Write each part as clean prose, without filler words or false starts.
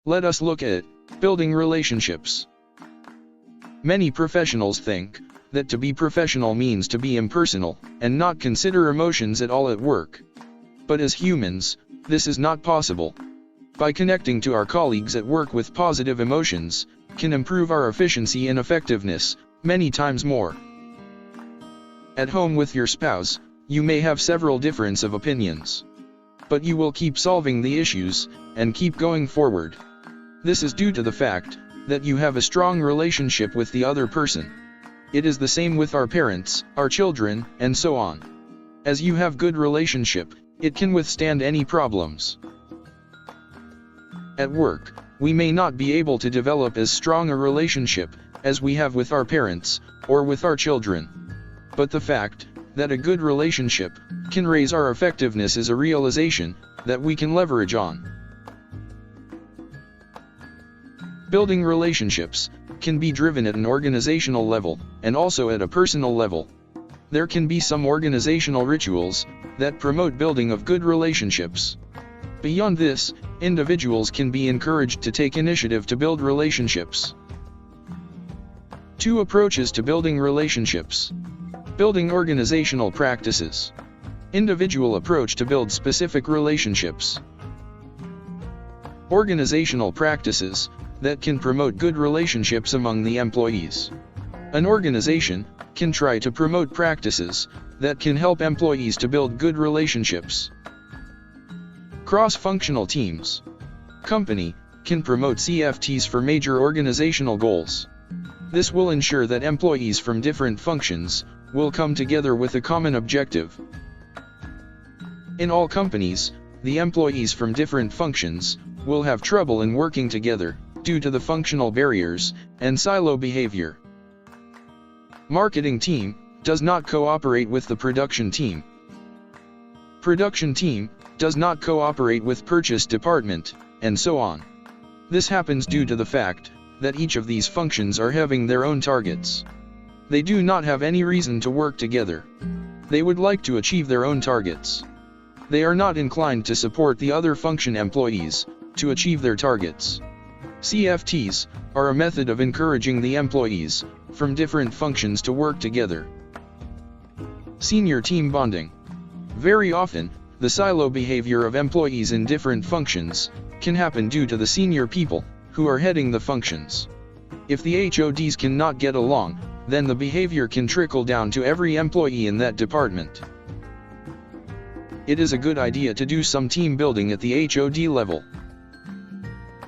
Let us look at building relationships. Many professionals think that to be professional means to be impersonal and not consider emotions at all at work. But as humans, this is not possible. By connecting to our colleagues at work with positive emotions, can improve our efficiency and effectiveness many times more. At home with your spouse, you may have several differences of opinions. But you will keep solving the issues and keep going forward. This is due to the fact that you have a strong relationship with the other person. It is the same with our parents, our children, and so on. As you have good relationship, it can withstand any problems. At work, we may not be able to develop as strong a relationship as we have with our parents or with our children. But the fact that a good relationship can raise our effectiveness is a realization that we can leverage on. Building relationships can be driven at an organizational level and also at a personal level. There can be some organizational rituals that promote building of good relationships. Beyond this, individuals can be encouraged to take initiative to build relationships. 2 approaches to building relationships. Building organizational practices. Individual approach to build specific relationships. Organizational practices that can promote good relationships among the employees. An organization can try to promote practices that can help employees to build good relationships. Cross-functional teams. Company can promote CFTs for major organizational goals. This will ensure that employees from different functions will come together with a common objective. In all companies, the employees from different functions will have trouble in working together due to the functional barriers and silo behavior. Marketing team does not cooperate with the production team. Production team does not cooperate with purchase department, and so on. This happens due to the fact that each of these functions are having their own targets. They do not have any reason to work together. They would like to achieve their own targets. They are not inclined to support the other function employees to achieve their targets. CFTs are a method of encouraging the employees from different functions to work together. Senior team bonding. Very often, the silo behavior of employees in different functions can happen due to the senior people who are heading the functions. If the HODs cannot get along, then the behavior can trickle down to every employee in that department. It is a good idea to do some team building at the HOD level.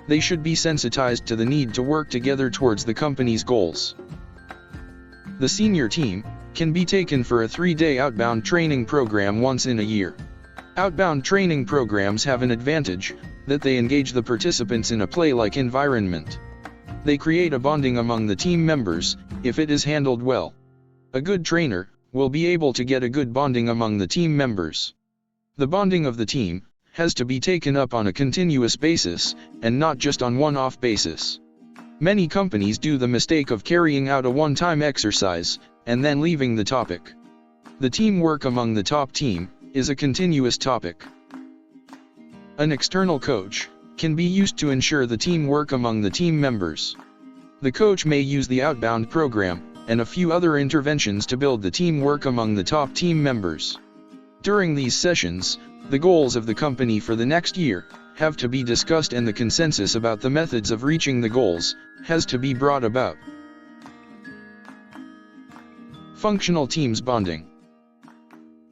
They should be sensitized to the need to work together towards the company's goals. The senior team can be taken for a 3-day outbound training program once in a year. Outbound training programs have an advantage that they engage the participants in a play-like environment. They create a bonding among the team members if it is handled well. A good trainer will be able to get a good bonding among the team members. The bonding of the team has to be taken up on a continuous basis, and not just on one-off basis. Many companies do the mistake of carrying out a one-time exercise, and then leaving the topic. The teamwork among the top team is a continuous topic. An external coach can be used to ensure the teamwork among the team members. The coach may use the outbound program, and a few other interventions to build the teamwork among the top team members. During these sessions, the goals of the company for the next year have to be discussed, and the consensus about the methods of reaching the goals has to be brought about. Functional teams bonding.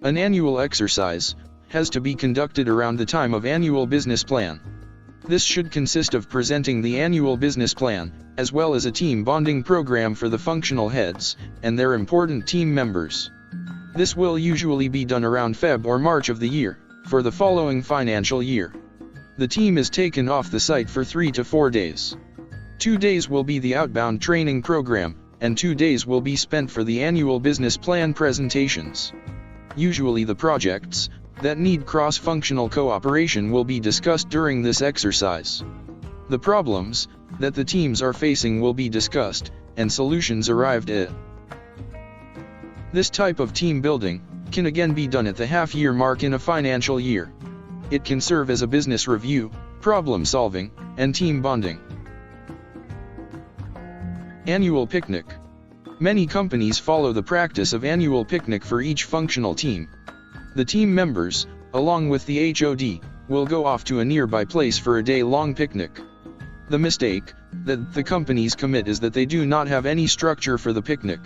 An annual exercise has to be conducted around the time of annual business plan. This should consist of presenting the annual business plan, as well as a team bonding program for the functional heads and their important team members. This will usually be done around Feb or March of the year, for the following financial year. The team is taken off the site for 3 to 4 days. 2 days will be the outbound training program, and 2 days will be spent for the annual business plan presentations. Usually the projects that need cross-functional cooperation will be discussed during this exercise. The problems that the teams are facing will be discussed, and solutions arrived at. This type of team building can again be done at the half-year mark in a financial year. It can serve as a business review, problem solving, and team bonding. Annual picnic. Many companies follow the practice of annual picnic for each functional team. The team members, along with the HOD, will go off to a nearby place for a day-long picnic. The mistake that the companies commit is that they do not have any structure for the picnic.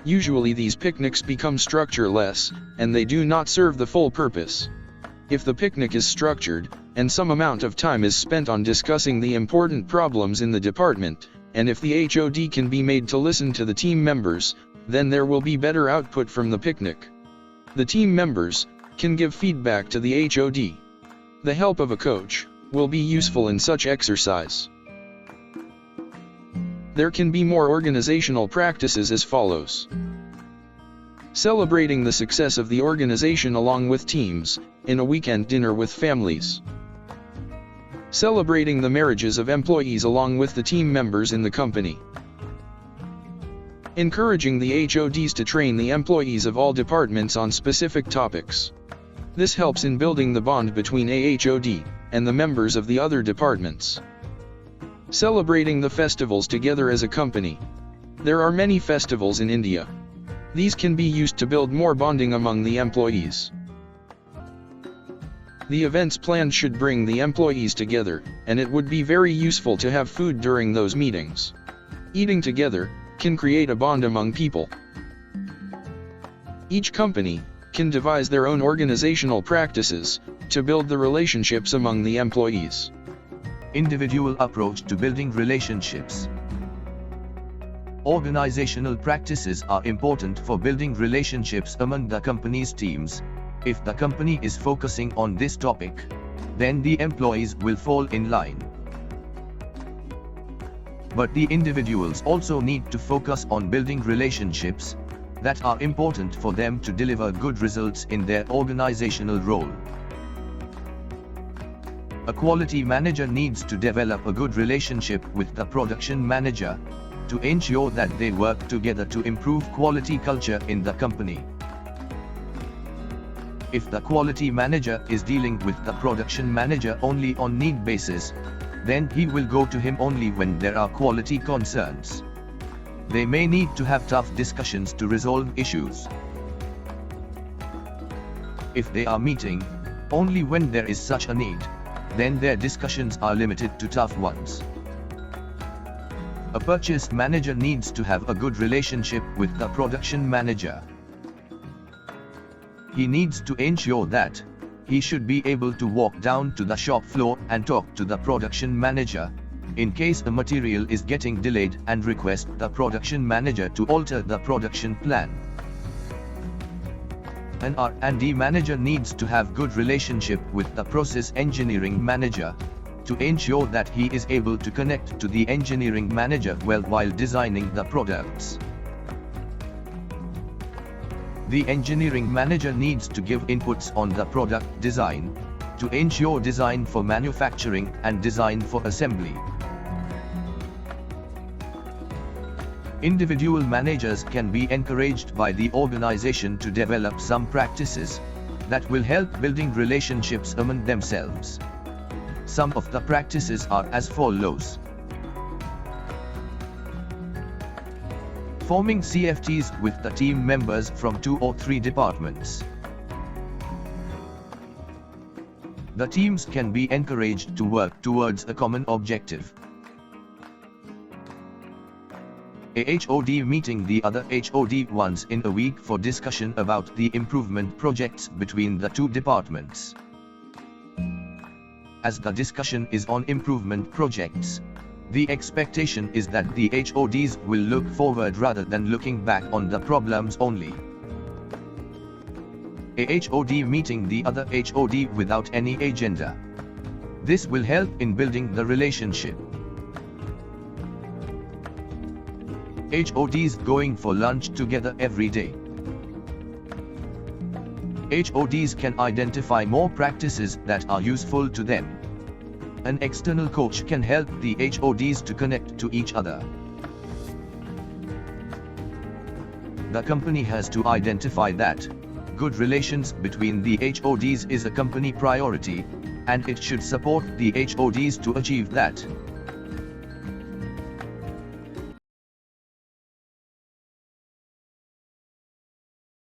Usually these picnics become structureless, and they do not serve the full purpose. If the picnic is structured, and some amount of time is spent on discussing the important problems in the department, and if the HOD can be made to listen to the team members, then there will be better output from the picnic. The team members can give feedback to the HOD. The help of a coach will be useful in such exercise. There can be more organizational practices as follows. Celebrating the success of the organization along with teams, in a weekend dinner with families. Celebrating the marriages of employees along with the team members in the company. Encouraging the HODs to train the employees of all departments on specific topics. This helps in building the bond between a HOD and the members of the other departments. Celebrating the festivals together as a company. There are many festivals in India. These can be used to build more bonding among the employees. The events planned should bring the employees together, and it would be very useful to have food during those meetings. Eating together can create a bond among people. Each company can devise their own organizational practices to build the relationships among the employees. Individual approach to building relationships. Organizational practices are important for building relationships among the company's teams. If the company is focusing on this topic, then the employees will fall in line. But the individuals also need to focus on building relationships that are important for them to deliver good results in their organizational role. A quality manager needs to develop a good relationship with the production manager to ensure that they work together to improve quality culture in the company. If the quality manager is dealing with the production manager only on need basis, then he will go to him only when there are quality concerns. They may need to have tough discussions to resolve issues. If they are meeting only when there is such a need, then their discussions are limited to tough ones. A purchase manager needs to have a good relationship with the production manager. He needs to ensure that he should be able to walk down to the shop floor and talk to the production manager in case the material is getting delayed and request the production manager to alter the production plan. An R&D manager needs to have good relationship with the process engineering manager to ensure that he is able to connect to the engineering manager well while designing the products. The engineering manager needs to give inputs on the product design to ensure design for manufacturing and design for assembly. Individual managers can be encouraged by the organization to develop some practices that will help building relationships among themselves. Some of the practices are as follows. Forming CFTs with the team members from 2 or 3 departments. The teams can be encouraged to work towards a common objective. A HOD meeting the other HOD once in a week for discussion about the improvement projects between the 2 departments. As the discussion is on improvement projects, the expectation is that the HODs will look forward rather than looking back on the problems only. A HOD meeting the other HOD without any agenda. This will help in building the relationship. HODs going for lunch together every day. HODs can identify more practices that are useful to them. An external coach can help the HODs to connect to each other. The company has to identify that good relations between the HODs is a company priority, and it should support the HODs to achieve that.